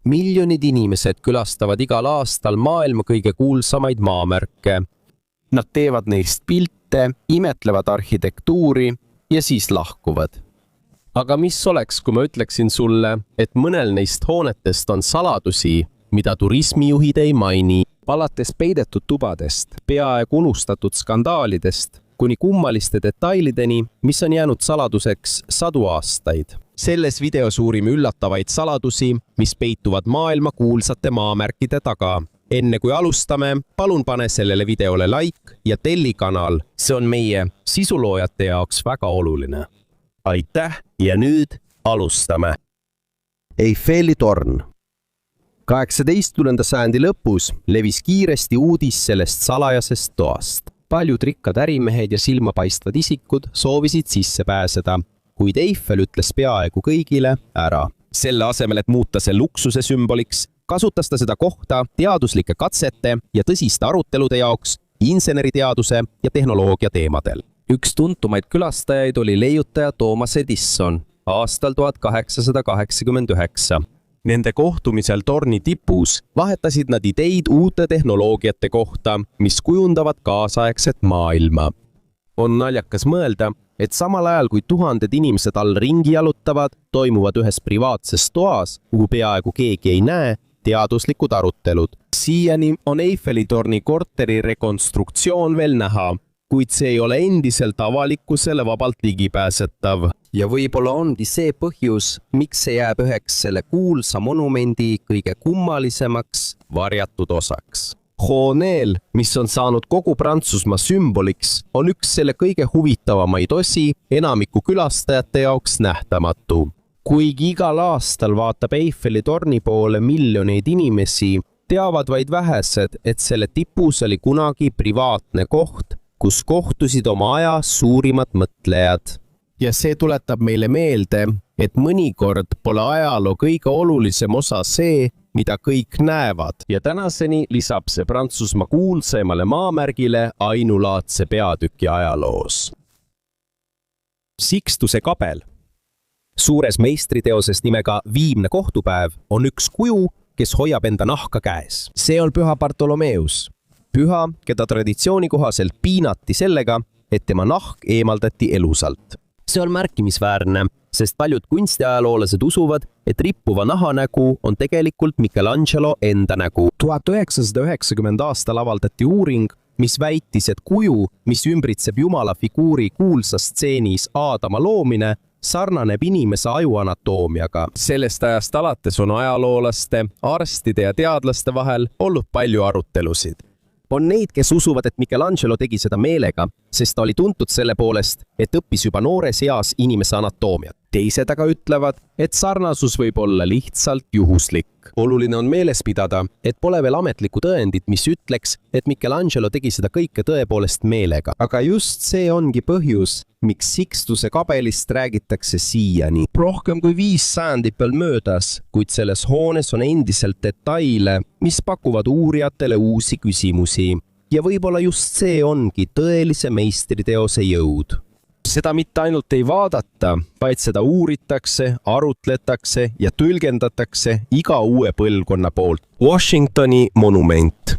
Miljonid inimesed külastavad igal aastal maailma kõige kuulsamaid maamärke. Nad teevad neist pilte, imetlevad arhitektuuri ja siis lahkuvad. Aga mis oleks, kui ma ütleksin sulle, et mõnel neist hoonetest on saladusi, mida turismijuhid ei maini? Alates peidetud tubadest, peaaegu unustatud skandaalidest, kuni kummaliste detailideni, mis on jäänud saladuseks 100 aastaid. Selles videos uurime üllatavaid saladusi, mis peituvad maailma kuulsate maamärkide taga. Enne kui alustame, palun pane sellele videole like ja telli kanal. See on meie sisuloojate jaoks väga oluline. Aitäh ja nüüd alustame. Eiffeli torn. 18. sajandi lõpus levis kiiresti uudis sellest salajasest toast. Paljud rikkad ärimehed ja silmapaistvad isikud soovisid sisse pääseda, kuid Eiffel ütles peaaegu kõigile ära. Selle asemel, et muuta see luksuse sümboliks, kasutas ta seda kohta teaduslike katsete ja tõsiste arutelude jaoks inseneriteaduse ja tehnoloogia teemadel. Üks tuntumaid külastajaid oli leiutaja Thomas Edison aastal 1889. Nende kohtumisel torni tipus vahetasid nad ideid uute tehnoloogiate kohta, mis kujundavad kaasaegset maailma. On naljakas mõelda, et samal ajal kui tuhanded inimesed all ringi jalutavad, toimuvad ühes privaatses toas, kuhu peaaegu keegi ei näe, teaduslikud arutelud. Siiani on Eiffeli torni korteri rekonstruktsioon veel näha, kuid see ei ole endiselt avalikkusele vabalt ligipääsetav. Ja võib-olla ongi see põhjus, miks see jääb üheks selle kuulsa monumendi kõige kummalisemaks varjatud osaks. Hooneel, mis on saanud kogu Prantsusmaa sümboliks, on üks selle kõige huvitavamaid osi enamiku külastajate jaoks nähtamatu. Kuigi igal aastal vaatab Eiffeli torni poole miljoneid inimesi, teavad vaid vähesed, et selle tipus oli kunagi privaatne koht, kus kohtusid oma aja suurimad mõtlejad. Ja see tuletab meile meelde, et mõnikord pole ajaloo kõige olulisem osa see, mida kõik näevad. Ja tänaseni lisab see Prantsusmaa kuulsaimale maamärgile ainulaadse peatüki ajaloos. Sixtuse kabel. Suures meistriteoses nimega Viimne kohtupäev on üks kuju, kes hoiab enda nahka käes. See on Püha Bartolomeus. Püha, keda traditsiooni kohaselt piinati sellega, et tema nahk eemaldati elusalt. See on märkimisväärne, sest paljud kunstiajaloolased usuvad, et rippuva nahanägu on tegelikult Michelangelo enda nägu. 1990 aastal avaldati uuring, mis väitis, et kuju, mis ümbritseb Jumala figuuri kuulsas stseenis Aadama loomine, sarnaneb inimese ajuanatoomiaga. Sellest ajast alates on ajaloolaste, arstide ja teadlaste vahel olnud palju arutelusid. On neid, kes usuvad, et Michelangelo tegi seda meelega, sest ta oli tuntud selle poolest, et õppis juba noores eas inimese anatoomiat. Teised aga ütlevad, et sarnasus võib olla lihtsalt juhuslik. Oluline on meeles pidada, et pole veel ametlikku tõendit, mis ütleks, et Michelangelo tegi seda kõike tõepoolest meelega. Aga just see ongi põhjus, miks Sixtuse kabelist räägitakse siiani. Rohkem kui 5 sajandit veel möödas, kuid selles hoones on endiselt detaile, mis pakuvad uurijatele uusi küsimusi. Ja võib-olla just see ongi tõelise meistriteose jõud. Seda mitte ainult ei vaadata, vaid seda uuritakse, arutletakse ja tõlgendatakse iga uue põlvkonna poolt. Washingtoni monument.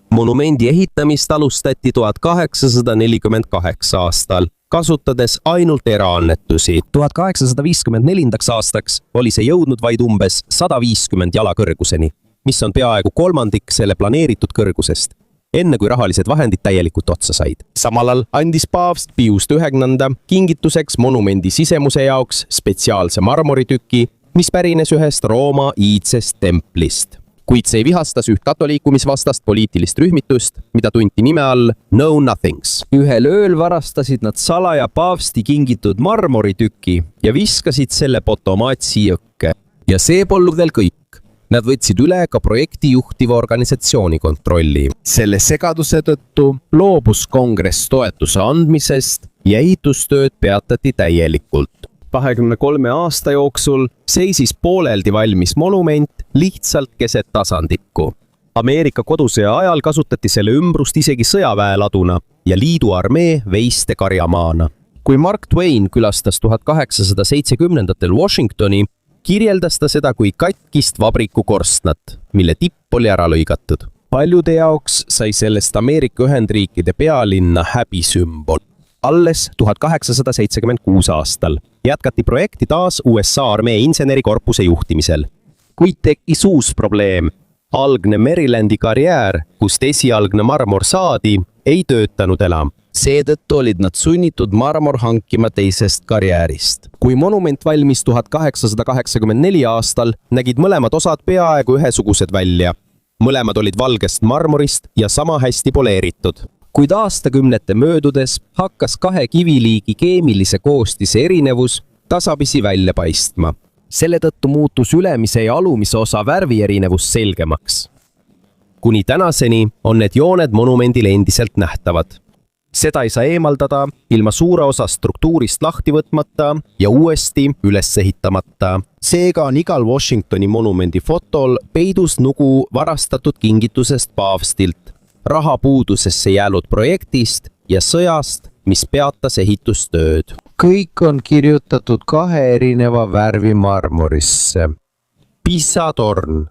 Monumendi ehitamist alustati 1848 aastal, kasutades ainult eraannetusi. 1854. aastaks oli see jõudnud vaid umbes 150 jala kõrguseni, mis on peaaegu kolmandik selle planeeritud kõrgusest, enne kui rahalised vahendid täielikult otsa said. Samalal andis paavst Pius IX kingituseks monumendi sisemuse jaoks spetsiaalse marmoritüki, mis pärines ühest Rooma iidsest templist. Kuid see vihastas üht katoliikumisvastast poliitilist rühmitust, mida tunti nime all Know Nothings. Ühel ööl varastasid nad salaja paavsti kingitud marmoritüki ja viskasid selle Potomatsi jõkke. Ja see polnud veel kõik. Nad võtsid üle ka projekti juhtiva organisatsiooni kontrolli. Selle segaduse tõttu loobus kongress toetuse andmisest ja ehitustööd peatati täielikult. 23 aasta jooksul seisis pooleldi valmis monument lihtsalt keset tasandikku. Ameerika kodusõja ajal kasutati selle ümbrust isegi sõjaväeladuna ja liidu armee veiste karjamaana. Kui Mark Twain külastas 1870-ndatel Washingtoni, kirjeldas ta seda kui katkist vabrikukorstnat, mille tipp oli ära lõigatud. Paljude jaoks sai sellest Ameerika Ühendriikide pealinna häbisümbol. Alles 1876 aastal jätkati projekti taas USA armee insenerikorpuse juhtimisel. Kuid tekkis uus probleem. Algne Marylandi karjäär, kust esialgne marmor saadi, ei töötanud enam. Seetõttu olid nad sunnitud marmor hankima teisest karjäärist. Kui monument valmis 1884 aastal, nägid mõlemad osad peaaegu ühesugused välja. Mõlemad olid valgest marmorist ja sama hästi poleeritud. Kuid aastakümnete möödudes hakkas kahe kiviliigi keemilise koostise erinevus tasapisi välja paistma. Selle tõttu muutus ülemise ja alumise osa värvi erinevus selgemaks. Kuni tänaseni on need jooned monumendil endiselt nähtavad. Seda ei saa eemaldada ilma suure osa struktuurist lahti võtmata ja uuesti üles ehitamata. Seega on igal Washingtoni monumendi fotol peidus nugu varastatud kingitusest paavstilt, rahapuudusesse jäänud projektist ja sõjast, mis peatas ehitustööd. Kõik on kirjutatud kahe erineva värvi marmorisse. Pisa torn.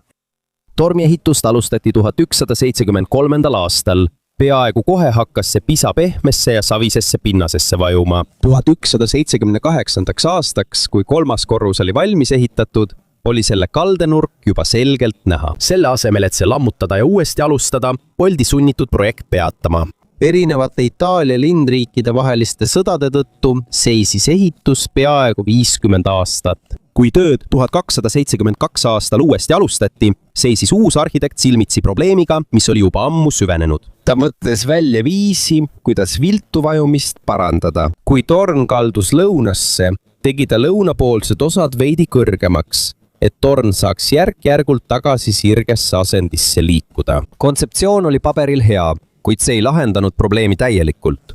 Tormi ehitust alustati 1173. aastal. Peaaegu kohe hakkas see pisa pehmesse ja savisesse pinnasesse vajuma. 1178. aastaks, kui kolmas korrus oli valmis ehitatud, oli selle kaldenurk juba selgelt näha. Selle asemel, et see lammutada ja uuesti alustada, oldi sunnitud projekt peatama. Erinevate Itaalia lindriikide vaheliste sõdade tõttu seisis ehitus peaaegu 50 aastat. Kui tööd 1272 aastal uuesti alustati, seisis uus arhitekt silmitsi probleemiga, mis oli juba ammu süvenenud. Ta mõtles välja viisi, kuidas viltu vajumist parandada. Kui torn kaldus lõunasse, tegi ta lõunapoolsed osad veidi kõrgemaks, et torn saaks järk-järgult tagasi sirgesse asendisse liikuda. Kontseptsioon oli paberil hea, kuid see ei lahendanud probleemi täielikult.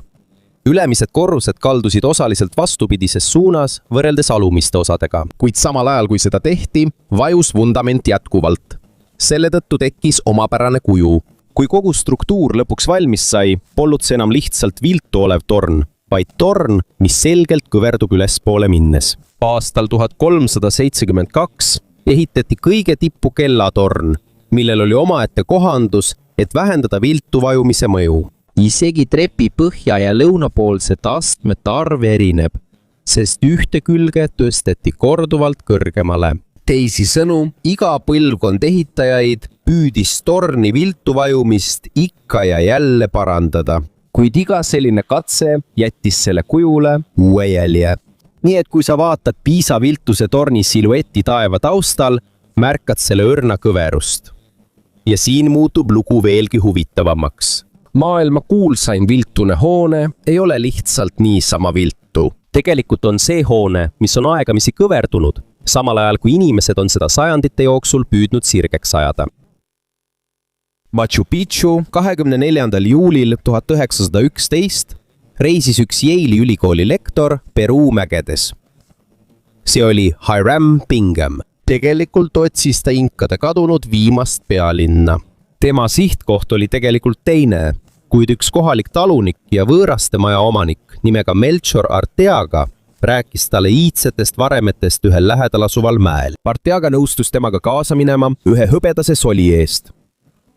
Ülemised korrused kaldusid osaliselt vastupidises suunas võrreldes alumiste osadega, kuid samal ajal kui seda tehti, vajus vundament jätkuvalt. Selle tõttu tekkis omapärane kuju. Kui kogu struktuur lõpuks valmis sai, polnud see enam lihtsalt viltu olev torn, vaid torn, mis selgelt kõverdub ülespoole minnes. Aastal 1372 ehitati kõige tippu kellatorn, millel oli omaette kohandus, et vähendada viltu vajumise mõju. Isegi trepi põhja ja lõunapoolsete astmete arv erineb, sest ühte külge tõsteti korduvalt kõrgemale. Teisisõnu, iga põlvkond ehitajaid püüdis torni viltu vajumist ikka ja jälle parandada, kuid iga selline katse jättis selle kujule uue jälje. Nii et kui sa vaatad Piisa viltuse torni silueti taeva taustal, märkad selle õrna kõverust. Ja siin muutub lugu veelgi huvitavamaks. Maailma kuulsaim viltune hoone ei ole lihtsalt niisama viltu. Tegelikult on see hoone, mis on aegamisi kõverdunud, samal ajal kui inimesed on seda sajandite jooksul püüdnud sirgeks ajada. Machu Picchu 24. juulil 1911 reisis üks Yale'i ülikooli lektor Peruu mägedes. See oli Hiram Bingham. Tegelikult otsis ta inkade kadunud viimast pealinna. Tema sihtkoht oli tegelikult teine, kuid üks kohalik talunik ja võõraste maja omanik nimega Melchor Arteaga rääkis talle iidsetest varemetest ühel lähedal asuval mäel. Arteaga nõustus temaga kaasa minema ühe hõbedase soli eest.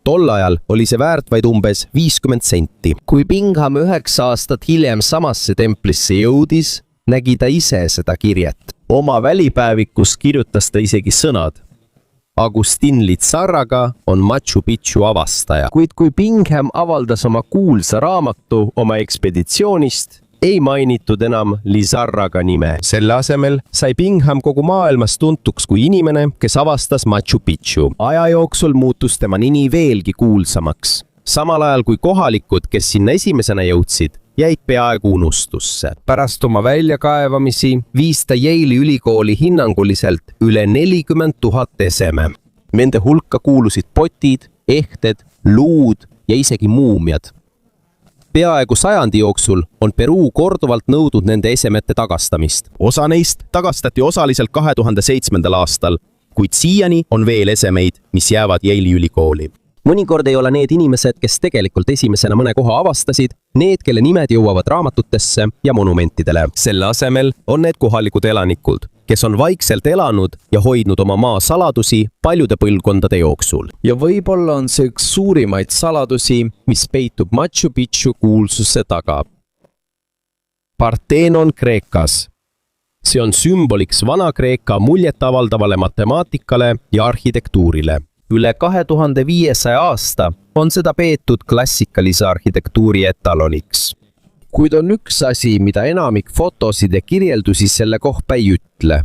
Tol ajal oli see väärt vaid umbes 50 senti. Kui Bingham 9 aastat hiljem samasse templisse jõudis, nägi ta ise seda kirjet. Oma välipäevikus kirjutas ta isegi sõnad. Agustin Lizarraga on Machu Picchu avastaja. Kuid kui Bingham avaldas oma kuulsa raamatu oma ekspeditsioonist, ei mainitud enam Lizarraga nime. Selle asemel sai Bingham kogu maailmas tuntuks kui inimene, kes avastas Machu Picchu. Aja jooksul muutus tema nimi veelgi kuulsamaks. Samal ajal kui kohalikud, kes sinna esimesena jõudsid, jäid peaaegu unustusse. Pärast oma väljakaevamisi viis ta Yale'i ülikooli hinnanguliselt üle 40 000 eseme. Nende hulka kuulusid potid, ehted, luud ja isegi muumiad. Peaaegu sajandi jooksul on Peruu korduvalt nõudnud nende esemete tagastamist. Osa neist tagastati osaliselt 2007. aastal, kuid siiani on veel esemeid, mis jäävad Yale'i ülikooli. Mõnikord ei ole need inimesed, kes tegelikult esimesena mõne koha avastasid, need, kelle nimed jõuavad raamatutesse ja monumentidele. Selle asemel on need kohalikud elanikud, kes on vaikselt elanud ja hoidnud oma maa saladusi paljude põlvkondade jooksul. ja võib-olla on see üks suurimaid saladusi, mis peitub Machu Picchu kuulsuse taga. Parthenon Kreekas. See on sümboliks Vana-Kreeka muljetavaldavale matemaatikale ja arhitektuurile. Üle 2500 aasta on seda peetud klassikalise arhitektuuri etaloniks. Kuid on üks asi, mida enamik fotosid ja kirjeldusi selle kohta ei ütle.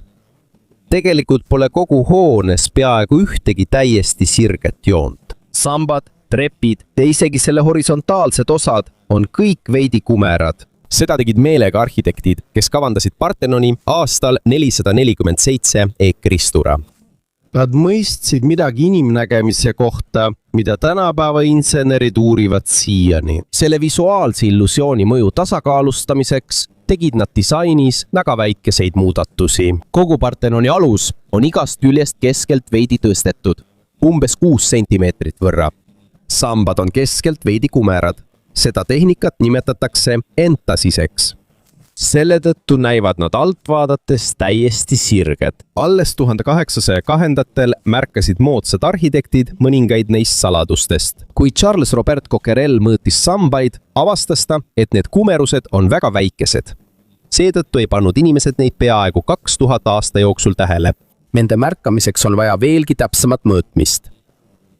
Tegelikult pole kogu hoones peaaegu ühtegi täiesti sirget joont. Sambad, trepid ja isegi selle horisontaalsed osad on kõik veidi kumerad. Seda tegid meelega arhitektid, kes kavandasid Parthenoni aastal 447 e.Kr. Nad mõistsid midagi inimnägemise kohta, mida tänapäeva insenerid uurivad siiani. Selle visuaalse illusiooni mõju tasakaalustamiseks tegid nad disainis väga väikeseid muudatusi. Kogu Parthenoni alus on igast küljest keskelt veidi tõstetud, umbes 6 sentimeetrit võrra. Sambad on keskelt veidi kumerad. Seda tehnikat nimetatakse entasiseks. Selle tõttu näivad nad alt vaadates täiesti sirged. Alles 1802-ndatel märkasid moodsad arhitektid mõningaid neist saladustest. Kui Charles Robert Coquerel mõõtis sambaid, avastas ta, et need kumerused on väga väikesed. Seetõttu ei pannud inimesed neid peaaegu 2000 aasta jooksul tähele. Nende märkamiseks on vaja veelgi täpsemat mõõtmist.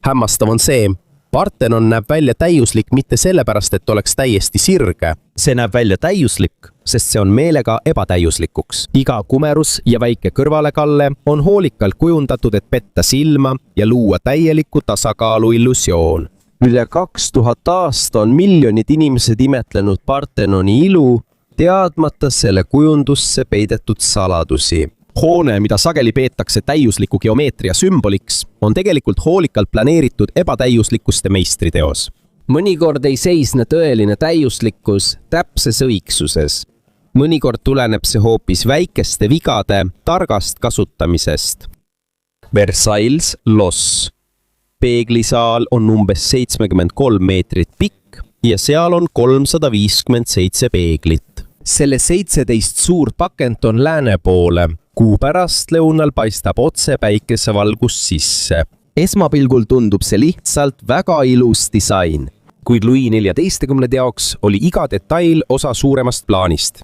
Hämmastav on see, Parthenon näeb välja täiuslik mitte sellepärast, et oleks täiesti sirge. See näeb välja täiuslik, sest see on meelega ebatäiuslikuks. Iga kumerus ja väike kõrvalekalle on hoolikalt kujundatud, et petta silma ja luua täieliku tasakaalu illusioon. Üle 2000 aasta on miljonid inimesed imetlenud Parthenoni ilu, teadmata selle kujundusse peidetud saladusi. Hoone, mida sageli peetakse täiusliku geomeetria sümboliks, on tegelikult hoolikalt planeeritud ebatäiuslikkuste meistriteos. Mõnikord ei seisne tõeline täiuslikkus täpses õigsuses. Mõnikord tuleneb see hoopis väikeste vigade targast kasutamisest. Versailles Loss. Peeglisaal on umbes 73 meetrit pikk ja seal on 357 peeglit. Selle 17 suurt pakent on lääne poole. Kuu pärastlõunal paistab otse päikesevalgus sisse. Esmapilgul tundub see lihtsalt väga ilus disain, kuid Louis XIV jaoks oli iga detail osa suuremast plaanist.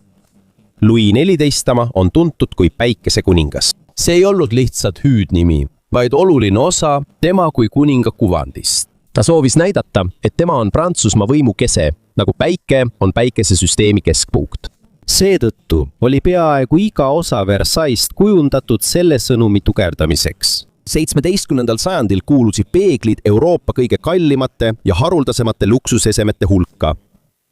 Louis XIV on tuntud kui päikesekuningas. See ei olnud lihtsalt hüüdnimi, vaid oluline osa tema kui kuninga kuvandist. Ta soovis näidata, et tema on Prantsusmaa võimu kese, nagu päike on päikesesüsteemi keskpunkt. Seetõttu oli peaaegu iga osa Versailles'st kujundatud selle sõnumi tugevdamiseks. 17. sajandil kuulusid peeglid Euroopa kõige kallimate ja haruldasemate luksusesemete hulka.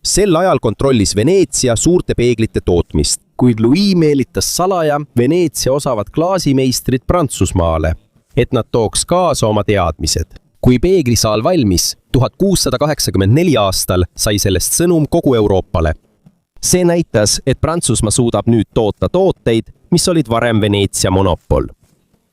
Sel ajal kontrollis Veneetsia suurte peeglite tootmist, kuid Louis meelitas salaja Veneetsia osavad klaasimeistrid Prantsusmaale, et nad tooks kaasa oma teadmised. Kui peeglisaal valmis 1684 aastal, sai sellest sõnum kogu Euroopale. See näitas, et Prantsusmaa suudab nüüd toota tooteid, mis olid varem Veneetsia monopol.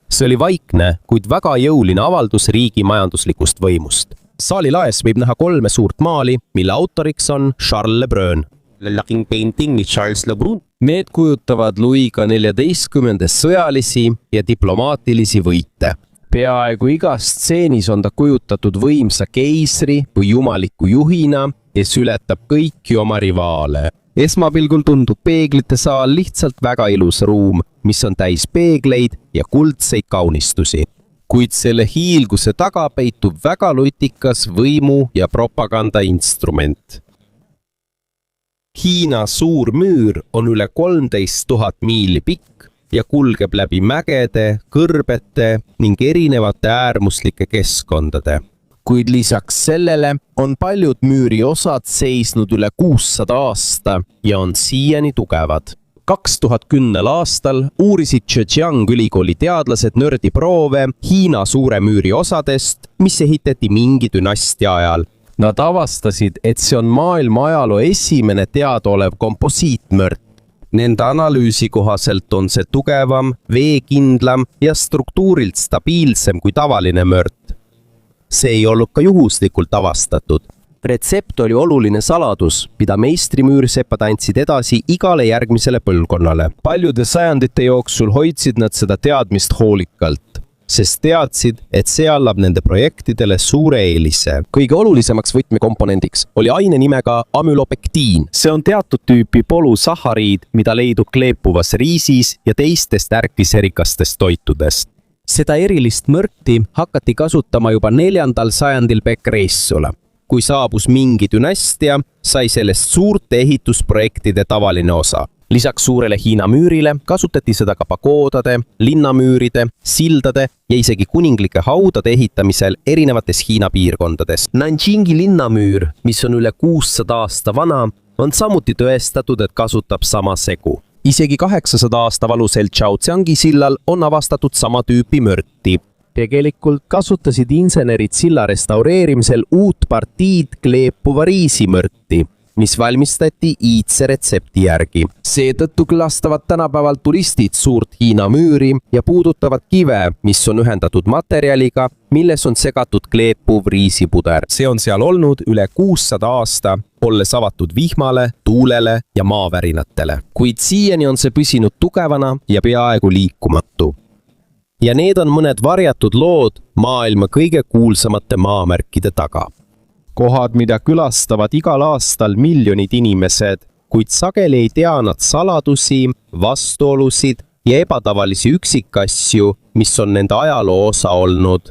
See oli vaikne, kuid väga jõuline avaldus riigi majanduslikust võimust. Saali laes võib näha 3 suurt maali, mille autoriks on Charles Le Brun. Laking painting ni Charles Le Brun. Need kujutavad Louis XIV sõjalisi ja diplomaatilisi võite. Peaaegu igas stseenis on ta kujutatud võimsa keisri või jumaliku juhina, kes ületab kõiki oma rivaale. Esmapilgul tundub peeglite saal lihtsalt väga ilus ruum, mis on täis peegleid ja kuldseid kaunistusi. Kuid selle hiilguse taga peitub väga lutikas võimu- ja propagandainstrument. Hiina suur müür on üle 13 000 miili pikk ja kulgeb läbi mägede, kõrbete ning erinevate äärmuslike keskkondade. Kuid lisaks sellele on paljud müüri osad seisnud üle 600 aasta ja on siiani tugevad. 2010. aastal uurisid Zhejiang ülikooli teadlased nördiproove Hiina suure müüri osadest, mis ehitati mingi dünastia ajal. Nad avastasid, et see on maailma ajaloo esimene teadaolev komposiitmõrd. Nende analüüsi kohaselt on see tugevam, veekindlam ja struktuurilt stabiilsem kui tavaline mört. See ei olnud ka juhuslikult avastatud. retsept oli oluline saladus, mida meistrimüürsepad andsid edasi igale järgmisele põlvkonnale. Paljude sajandite jooksul hoidsid nad seda teadmist hoolikalt, sest teadsid, et see annab nende projektidele suure eelise. Kõige olulisemaks võtmekomponendiks oli aine nimega amülopektiin. See on teatud tüüpi polusahariid, mida leidub kleepuvas riisis ja teistest ärkiserikastest toitudest. Seda erilist mürti hakati kasutama juba 4. sajandil Bekressul. Kui saabus mingi dünastia, sai sellest suurte ehitusprojektide tavaline osa. Lisaks suurele Hiina müürile kasutati seda ka pagoodade, linnamüüride, sildade ja isegi kuninglike haudade ehitamisel erinevates Hiina piirkondades. Nanjingi linnamüür, mis on üle 600 aasta vana, on samuti tõestatud, et kasutab sama segu. Isegi 800 aasta valusel Chaojiangi sillal on avastatud sama tüüpi mürti. Tegelikult kasutasid insenerid silla restaureerimisel uut partiid kleepuva riisimürti, mis valmistati iidse retsepti järgi. Seetõttu külastavad tänapäeval turistid suurt Hiina müüri ja puudutavad kive, mis on ühendatud materjaliga, milles on segatud kleepuv riisipuder. See on seal olnud üle 600 aasta, olles avatud vihmale, tuulele ja maavärinatele. Kuid siiani on see püsinud tugevana ja peaaegu liikumatu. Ja need on mõned varjatud lood maailma kõige kuulsamate maamärkide taga. Kohad, mida külastavad igal aastal miljonid inimesed, kuid sageli ei tea nad saladusi, vastuolusid ja ebatavalisi üksikasju, mis on nende ajaloo osa olnud.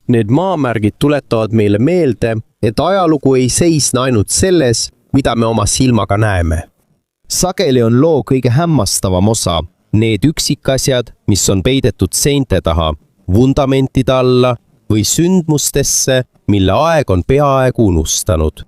Need maamärgid tuletavad meile meelde, et ajalugu ei seisne ainult selles, mida me oma silmaga näeme. Sageli on loo kõige hämmastavam osa, need üksikasjad, mis on peidetud seinte taha, vundamentide alla või sündmustesse, mille aeg on peaaegu unustanud.